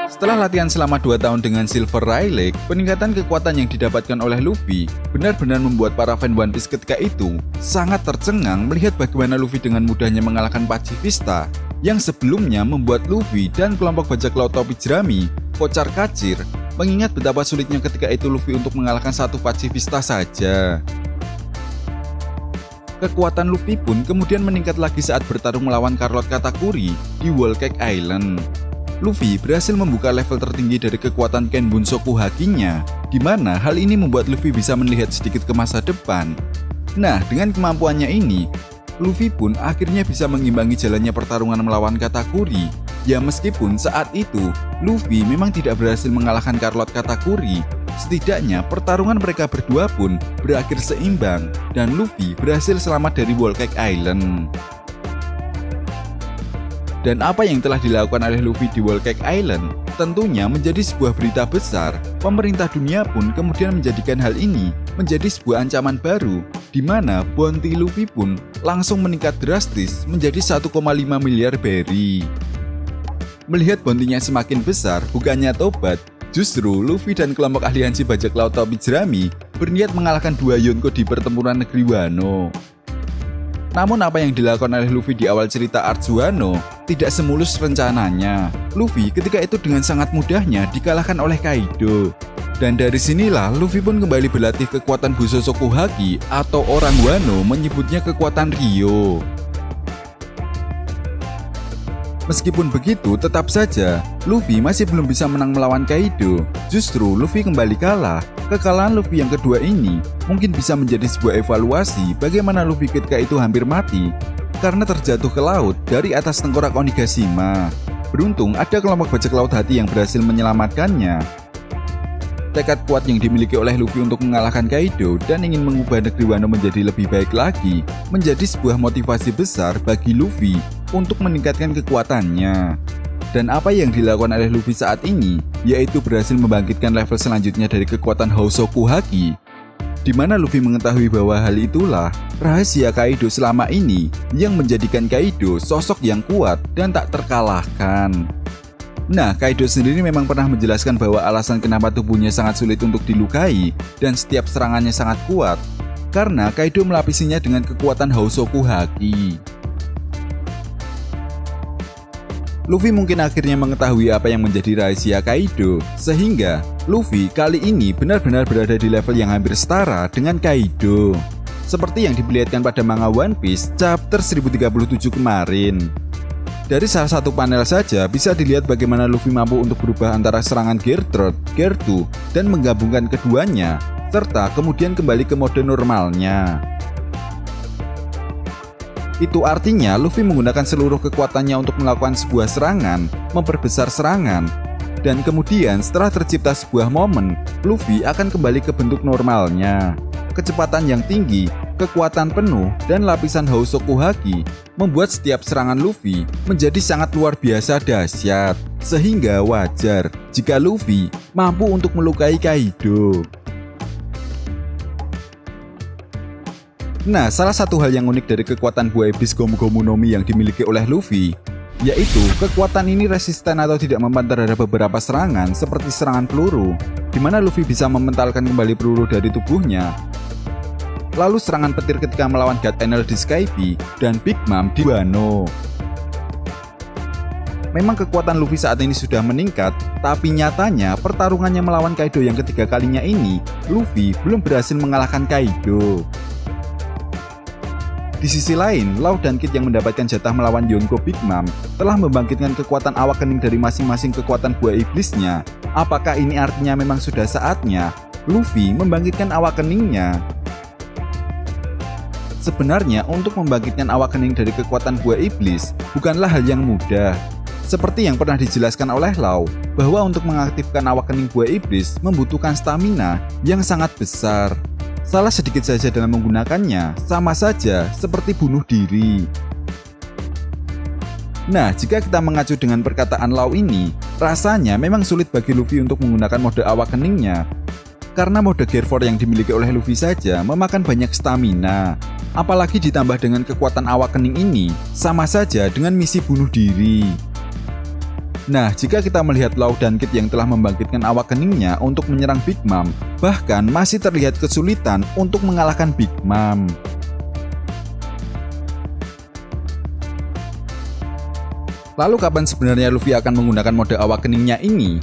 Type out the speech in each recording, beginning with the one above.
Setelah latihan selama 2 tahun dengan Silver Rayleigh, peningkatan kekuatan yang didapatkan oleh Luffy benar-benar membuat para fan One Piece ketika itu sangat tercengang melihat bagaimana Luffy dengan mudahnya mengalahkan Pacifista yang sebelumnya membuat Luffy dan kelompok bajak laut topi jerami kocar kacir, mengingat betapa sulitnya ketika itu Luffy untuk mengalahkan satu Pacifista saja. Kekuatan Luffy pun kemudian meningkat lagi saat bertarung melawan Carlot Katakuri di Whole Cake Island. Luffy berhasil membuka level tertinggi dari kekuatan Ken Bunsoku Haki-nya, di mana hal ini membuat Luffy bisa melihat sedikit ke masa depan. Nah, dengan kemampuannya ini, Luffy pun akhirnya bisa mengimbangi jalannya pertarungan melawan Katakuri. Ya meskipun saat itu, Luffy memang tidak berhasil mengalahkan Carlot Katakuri, setidaknya pertarungan mereka berdua pun berakhir seimbang, dan Luffy berhasil selamat dari Whole Cake Island. Dan apa yang telah dilakukan oleh Luffy di Whole Cake Island tentunya menjadi sebuah berita besar. Pemerintah dunia pun kemudian menjadikan hal ini menjadi sebuah ancaman baru, di mana bounty Luffy pun langsung meningkat drastis menjadi 1,5 miliar berry. Melihat bounty-nya semakin besar, bukannya tobat, justru Luffy dan kelompok aliansi bajak laut topi jerami berniat mengalahkan 2 Yonko di pertempuran negeri Wano. Namun apa yang dilakukan oleh Luffy di awal cerita Arc Wano tidak semulus rencananya. Luffy ketika itu dengan sangat mudahnya dikalahkan oleh Kaido. Dan dari sinilah Luffy pun kembali berlatih kekuatan Busosoku Haki atau orang Wano menyebutnya kekuatan Ryo. Meskipun begitu, tetap saja Luffy masih belum bisa menang melawan Kaido. Justru Luffy kembali kalah. Kekalahan Luffy yang kedua ini mungkin bisa menjadi sebuah evaluasi bagaimana Luffy ketika itu hampir mati karena terjatuh ke laut dari atas tengkorak Onigashima. Beruntung ada kelompok bajak laut hati yang berhasil menyelamatkannya. Tekad kuat yang dimiliki oleh Luffy untuk mengalahkan Kaido dan ingin mengubah negeri Wano menjadi lebih baik lagi menjadi sebuah motivasi besar bagi Luffy untuk meningkatkan kekuatannya. Dan apa yang dilakukan oleh Luffy saat ini yaitu berhasil membangkitkan level selanjutnya dari kekuatan Hosoku Haki, di mana Luffy mengetahui bahwa hal itulah rahasia Kaido selama ini yang menjadikan Kaido sosok yang kuat dan tak terkalahkan. Nah, Kaido sendiri memang pernah menjelaskan bahwa alasan kenapa tubuhnya sangat sulit untuk dilukai dan setiap serangannya sangat kuat karena Kaido melapisinya dengan kekuatan Hosoku Haki. Luffy mungkin akhirnya mengetahui apa yang menjadi rahasia Kaido, sehingga Luffy kali ini benar-benar berada di level yang hampir setara dengan Kaido. Seperti yang diperlihatkan pada manga One Piece chapter 1037 kemarin. Dari salah satu panel saja bisa dilihat bagaimana Luffy mampu untuk berubah antara serangan Gearthroat, Gear2, dan menggabungkan keduanya, serta kemudian kembali ke mode normalnya. Itu artinya Luffy menggunakan seluruh kekuatannya untuk melakukan sebuah serangan, memperbesar serangan, dan kemudian setelah tercipta sebuah momen, Luffy akan kembali ke bentuk normalnya. Kecepatan yang tinggi, kekuatan penuh, dan lapisan Hosoku Haki membuat setiap serangan Luffy menjadi sangat luar biasa dahsyat, sehingga wajar jika Luffy mampu untuk melukai Kaido. Nah, salah satu hal yang unik dari kekuatan buah iblis Gomu Gomu no Mi yang dimiliki oleh Luffy, yaitu kekuatan ini resisten atau tidak mempan terhadap beberapa serangan seperti serangan peluru, di mana Luffy bisa mementalkan kembali peluru dari tubuhnya. Lalu serangan petir ketika melawan God Enel di Skype dan Big Mom di Wano. Memang kekuatan Luffy saat ini sudah meningkat, tapi nyatanya pertarungannya melawan Kaido yang ketiga kalinya ini, Luffy belum berhasil mengalahkan Kaido. Di sisi lain, Law dan Kid yang mendapatkan jatah melawan Yonko Big Mom telah membangkitkan kekuatan awakening dari masing-masing kekuatan buah iblisnya. Apakah ini artinya memang sudah saatnya Luffy membangkitkan awakeningnya? Sebenarnya untuk membangkitkan awakening dari kekuatan buah iblis bukanlah hal yang mudah. Seperti yang pernah dijelaskan oleh Law, bahwa untuk mengaktifkan awakening buah iblis membutuhkan stamina yang sangat besar. Salah sedikit saja dalam menggunakannya sama saja seperti bunuh diri. Nah, jika kita mengacu dengan perkataan Law ini, rasanya memang sulit bagi Luffy untuk menggunakan mode awakeningnya. Karena mode Gear 4 yang dimiliki oleh Luffy saja memakan banyak stamina. Apalagi ditambah dengan kekuatan awakening ini, sama saja dengan misi bunuh diri. Nah, jika kita melihat Law dan Kid yang telah membangkitkan awak keningnya untuk menyerang Big Mom, bahkan masih terlihat kesulitan untuk mengalahkan Big Mom. Lalu kapan sebenarnya Luffy akan menggunakan mode awak keningnya ini?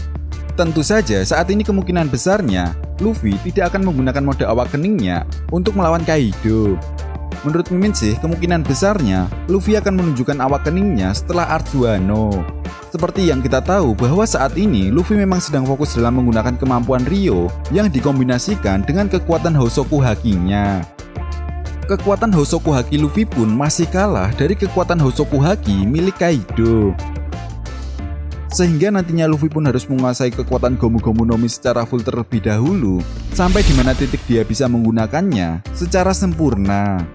Tentu saja saat ini kemungkinan besarnya Luffy tidak akan menggunakan mode awak keningnya untuk melawan Kaido. Menurut Mimin sih, kemungkinan besarnya Luffy akan menunjukkan awak keningnya setelah Arc Wano. Seperti yang kita tahu bahwa saat ini Luffy memang sedang fokus dalam menggunakan kemampuan Rio yang dikombinasikan dengan kekuatan Hosoku Haki-nya. Kekuatan Hosoku Haki Luffy pun masih kalah dari kekuatan Hosoku Haki milik Kaido. Sehingga nantinya Luffy pun harus menguasai kekuatan Gomu Gomu no Mi secara full terlebih dahulu, sampai di mana titik dia bisa menggunakannya secara sempurna.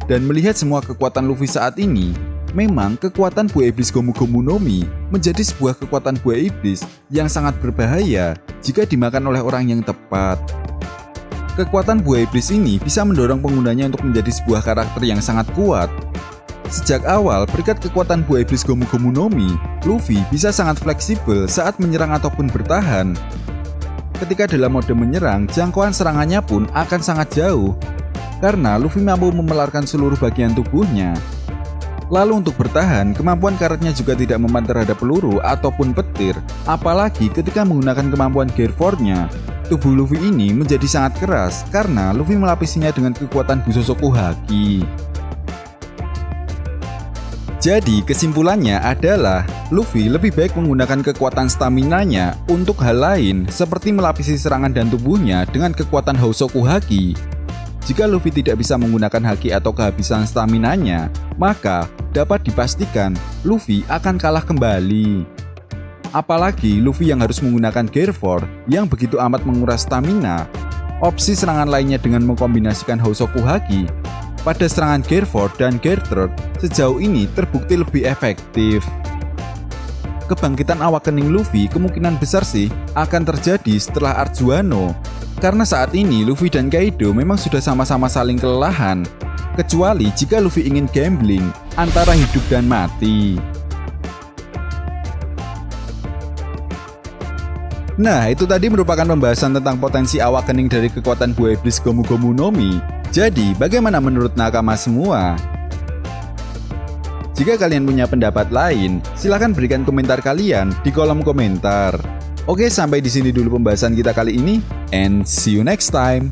Dan melihat semua kekuatan Luffy saat ini, memang kekuatan buah iblis Gomu Gomu no Mi menjadi sebuah kekuatan buah iblis yang sangat berbahaya jika dimakan oleh orang yang tepat. Kekuatan buah iblis ini bisa mendorong penggunanya untuk menjadi sebuah karakter yang sangat kuat. Sejak awal berkat kekuatan buah iblis Gomu Gomu no Mi, Luffy bisa sangat fleksibel saat menyerang ataupun bertahan. Ketika dalam mode menyerang, jangkauan serangannya pun akan sangat jauh, karena Luffy mampu memelarkan seluruh bagian tubuhnya. Lalu untuk bertahan, kemampuan karetnya juga tidak mempan terhadap peluru ataupun petir, apalagi ketika menggunakan kemampuan Gear 4-nya. Tubuh Luffy ini menjadi sangat keras karena Luffy melapisinya dengan kekuatan Bushosoku Haki. Jadi kesimpulannya adalah Luffy lebih baik menggunakan kekuatan stamina-nya untuk hal lain seperti melapisi serangan dan tubuhnya dengan kekuatan Hosoku Haki. Jika Luffy tidak bisa menggunakan haki atau kehabisan stamina-nya, maka dapat dipastikan Luffy akan kalah kembali. Apalagi Luffy yang harus menggunakan Gear 4 yang begitu amat menguras stamina. Opsi serangan lainnya dengan mengkombinasikan Hosoku Haki pada serangan Gear 4 dan Gear 3 sejauh ini terbukti lebih efektif. Kebangkitan awak kening Luffy kemungkinan besar sih akan terjadi setelah Arc Wano, karena saat ini Luffy dan Kaido memang sudah sama-sama saling kelelahan, kecuali jika Luffy ingin gambling antara hidup dan mati. Nah, itu tadi merupakan pembahasan tentang potensi awak kening dari kekuatan buah iblis Gomu Gomu no Mi. Jadi, bagaimana menurut nakama semua? Jika kalian punya pendapat lain, silahkan berikan komentar kalian di kolom komentar. Oke, sampai di sini dulu pembahasan kita kali ini, and see you next time.